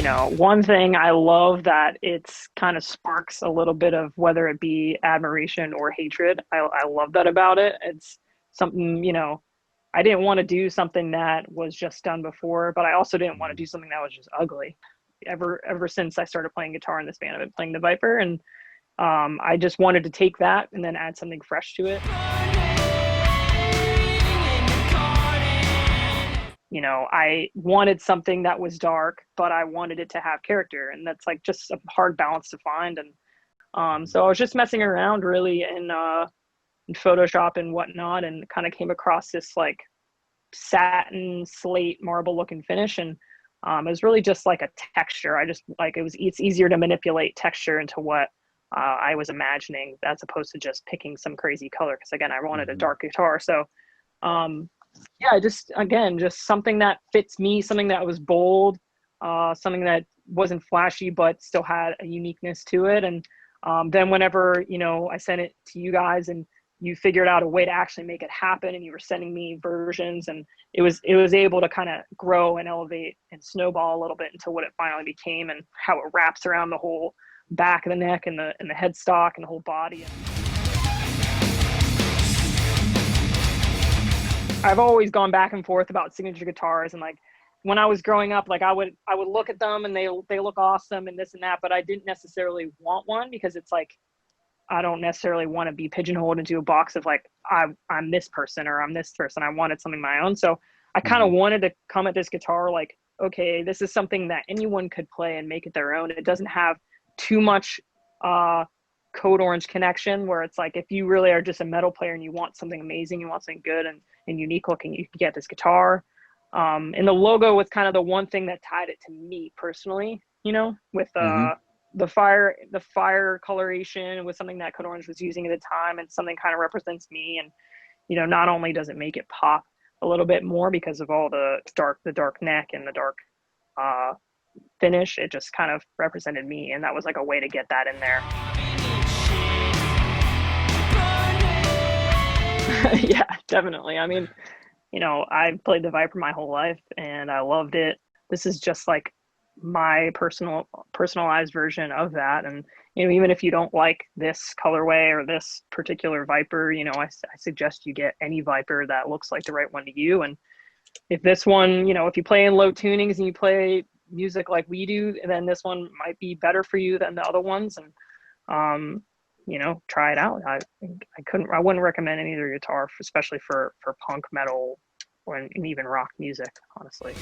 One thing I love that it's kind of sparks a little bit of whether it be admiration or hatred. I love that about it. It's something, I didn't want to do something that was just done before, but I also didn't want to Mhm. do something that was just ugly. Ever since I started playing guitar in this band, I've been playing the Viper, and I just wanted to take that and then add something fresh to it. I wanted something that was dark, but I wanted it to have character, and that's like just a hard balance to find. And so I was just messing around really in Photoshop and whatnot, and kind of came across this like satin slate marble looking finish, and it was really just like a texture. I just like it's easier to manipulate texture into what I was imagining as opposed to just picking some crazy color. Because again, I wanted a Mhm. dark guitar, so um, yeah, just again, just something that fits me, something that was bold, something that wasn't flashy but still had a uniqueness to it. And then whenever I sent it to you guys and you figured out a way to actually make it happen, and you were sending me versions, and it was able to kind of grow and elevate and snowball a little bit into what it finally became, and how it wraps around the whole back of the neck and the headstock and the whole body. And I've always gone back and forth about signature guitars, and like when I was growing up, like I would look at them and they look awesome and this and that, but I didn't necessarily want one because it's like I don't necessarily want to be pigeonholed into a box of like I'm this person or I'm this person. I wanted something of my own, so I kind of Mhm. wanted to come at this guitar like, okay, this is something that anyone could play and make it their own. It doesn't have too much uh code orange connection where it's like if you really are just a metal player and you want something amazing, you want something good and unique looking, you can get this guitar. And the logo was kind of the one thing that tied it to me personally, with Mhm. the fire coloration was something that Code Orange was using at the time, and something kind of represents me. And not only does it make it pop a little bit more because of all the dark neck and the dark uh, finish, it just kind of represented me, and that was like a way to get that in there. Yeah, definitely. I mean, I've played the Viper my whole life and I loved it. This is just like my personalized version of that. And even if you don't like this colorway or this particular Viper, I suggest you get any Viper that looks like the right one to you. And if this one, if you play in low tunings and you play music like we do, then this one might be better for you than the other ones. And try it out. I wouldn't recommend any other guitar, especially for punk metal or and even rock music, honestly.